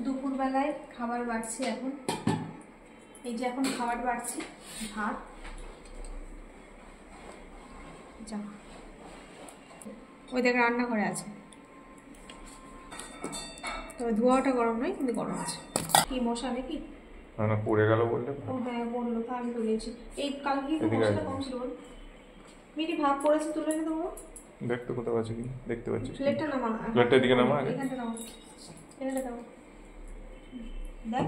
দুপুরবেলায় খাবার বাড়ছি এখন। এই যে এখন খাবার বাড়ছি, ভাত। যা ওই দেখ রান্নাঘরে আছে, তবে ধোয়াটা গরম নয়, কিন্তু গরম আছে। কি মশা নাকি? না পড়ে গেল বললে। ও হ্যাঁ বললো, তা আমি তুলেছি। এই কালকে কি মশাটা কম ছিল? মিটি ভাত পড়েছে, তুলে নি দেবো। দেখতে কোথাও আছে কি? দেখতে পাচ্ছি। প্লেটটা নামা, প্লেটটা এদিকে নামা, এখানটা নামা, এখানটা নামা। দেখ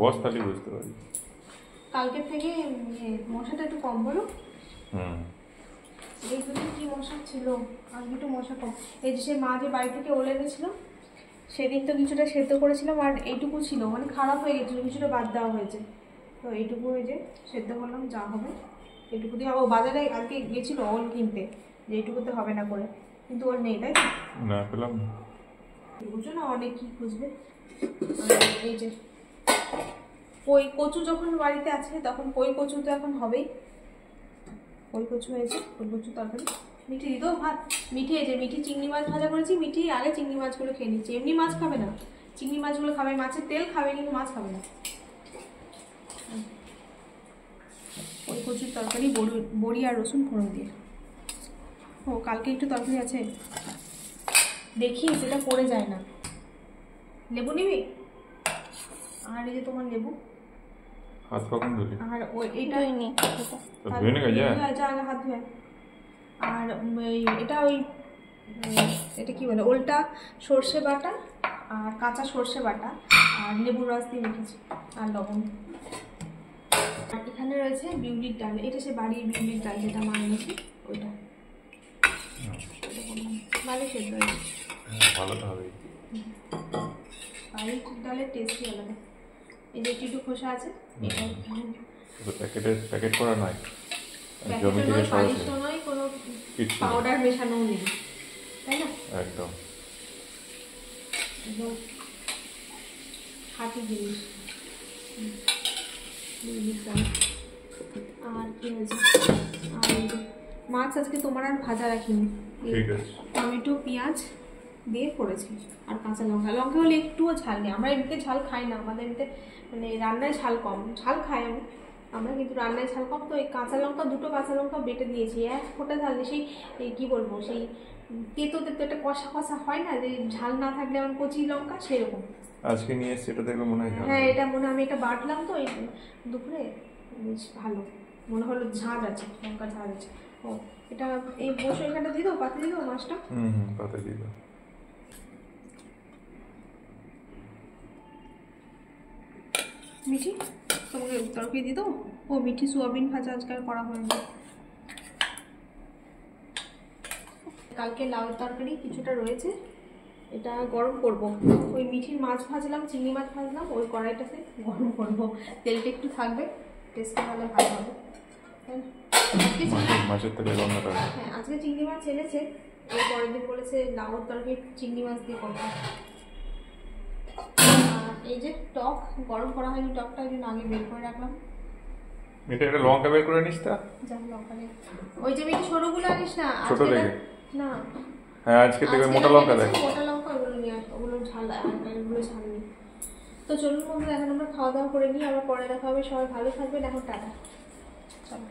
বস তাহলে বুঝতে পারি। কালকের থেকে মশাটা একটু কম হলো। এই দুটো কি মশা ছিল, আজকে একটু মশা কম। এই যে সে মা যে বাড়ি থেকে ওলে এনেছিল, সেদিন তো কিছুটা সেদ্ধ করেছিলাম, আর এইটুকু ছিল, মানে খারাপ হয়ে গেছিলো, কিছুটা বাদ দেওয়া হয়েছে। তো এইটুকু এই যে সেদ্ধ করলাম, যা হবে এইটুকু দিয়ে। ও বাজারে আজকে গেছিলো ওল কিনতে, যে এইটুকুতে হবে না করে, কিন্তু ওর নেই, তাই না পেলাম না। বুঝছো না, অনেক কি খুঁজবে। এই যে কই কচু যখন বাড়িতে আছে, তখন কই কচু তো এখন হবেই। কই কচু হয়েছে, কই কচু তরকারি। মিঠি দিত ভাত। মিঠি এই যে মিঠি চিংড়ি মাছ ভাজা করেছি। মিঠি আগে চিংড়ি মাছগুলো খেয়ে নিচ্ছে, এমনি মাছ খাবে না, চিংড়ি মাছগুলো খাবে। মাছের তেল খাবে, কিন্তু মাছ খাবে না। ওই কচুর তরকারি বড়ি আর রসুন ফোড়ন দিয়ে। ও কালকে একটু তরকারি আছে, দেখি সেটা পড়ে যায় না। লেবু নিবি? আর এই যে তোমার লেবু, হাত কখন ধুলি? আর ওই এইটাই নি, ধুয়ে নে যা আগে হাত ধুয়ে। আর এটা ওই এটা কি বলে, ওলটা সর্ষে বাটা আর কাঁচা সর্ষে বাটা আর লেবুর রস দিয়ে রেখেছি, আর লবণ। আর এখানে রয়েছে বিউলির ডাল, এটা সে বাড়ির বিউলির ডাল যেটা মা এনেছি, ওইটা ভালো সেদ্ধ হয়েছে। ভালো হবে, বাড়ির ডালের টেস্টই আলাদা। এই যে একটু খোসা আছে, প্যাকেট করা নয়, জমি থেকে সরাসরি নয়, কোনো পাউডার মেশানো নেই, তাই না? একদম খাঁটি জিনিস। আর কি হয়েছে, আর মাছ আজকে তোমার আর ভাজা রাখিনি, টমেটো পেঁয়াজ দিয়ে করেছি, আর কাঁচা লঙ্কা। লঙ্কা হলে একটুও ঝাল নেই, আমরা এমনিতে ঝাল খাই না, আমাদের এমনিতে মানে রান্নায় ঝাল কম, ঝাল খাই আমরা কিন্তু রান্নায় ঝাল কম। তো এই কাঁচা লঙ্কা, দুটো কাঁচা লঙ্কা বেটে দিয়েছি, এক ফোঁটা ঝাল নেই। সেই কী বলবো, সেই তেতো তেতো একটা কষা কষা হয় না, যে ঝাল না থাকলে আমার কচি লঙ্কা, সেরকম। আজকে নিয়ে এসে এটা দেখবে মনে হয়। হ্যাঁ এটা মনে হয়, আমি এটা বাটলাম তো এই দুপুরে, বেশ ভালো মনে হলো, ঝাঁজ আছে, লঙ্কা ঝাঁজ আছে। ও এটা এই বসে এখানটা দিয়ে দেবো, পাতে দিয়ে দেবো মাছটা। পাতে দিয়ে দেবো। মিঠি তোমাকে তরকারি দিয়ে দেবো। ও মিঠি সোয়াবিন ভাজা আজকাল করা হয়নি। কালকে লাউ তরকারি কিছুটা রয়েছে, এটা গরম করব। ওই মিঠির মাছ ভাজলাম, চিংড়ি মাছ ভাজলাম, ওই কড়াইটাতে গরম করব, তেলটা একটু থাকবে, টেস্টটা তাহলে ভালো হবে। মাছের তেলে রান্নাটা, হ্যাঁ আজকে চিংড়ি মাছ এনেছে, এর পরের দিন বলেছে লাউ তরকারি চিংড়ি মাছ দিয়ে করবো। এই যে টক গরম করা হয়নি, টকটা ওই জন্য আগে বের করে রাখলাম। এটা একটা লঙ্কা বের করে নিস তা, যা লঙ্কা নেই, ওই যে মিঠি সরুগুলো আনিস না, ছোট দেখে না। হ্যাঁ আজকে থেকে মোটা লঙ্কা দেখ, মোটা লঙ্কা ওগুলো নিয়ে আসবো, ওগুলো ঝাল, এগুলো ঝাল নেই। তো চলুন বন্ধুরা, এখন আমরা খাওয়া দাওয়া করে নিই, আবার পরে দেখা হবে। সবাই ভালো থাকবেন, এখন টাটা, চলো।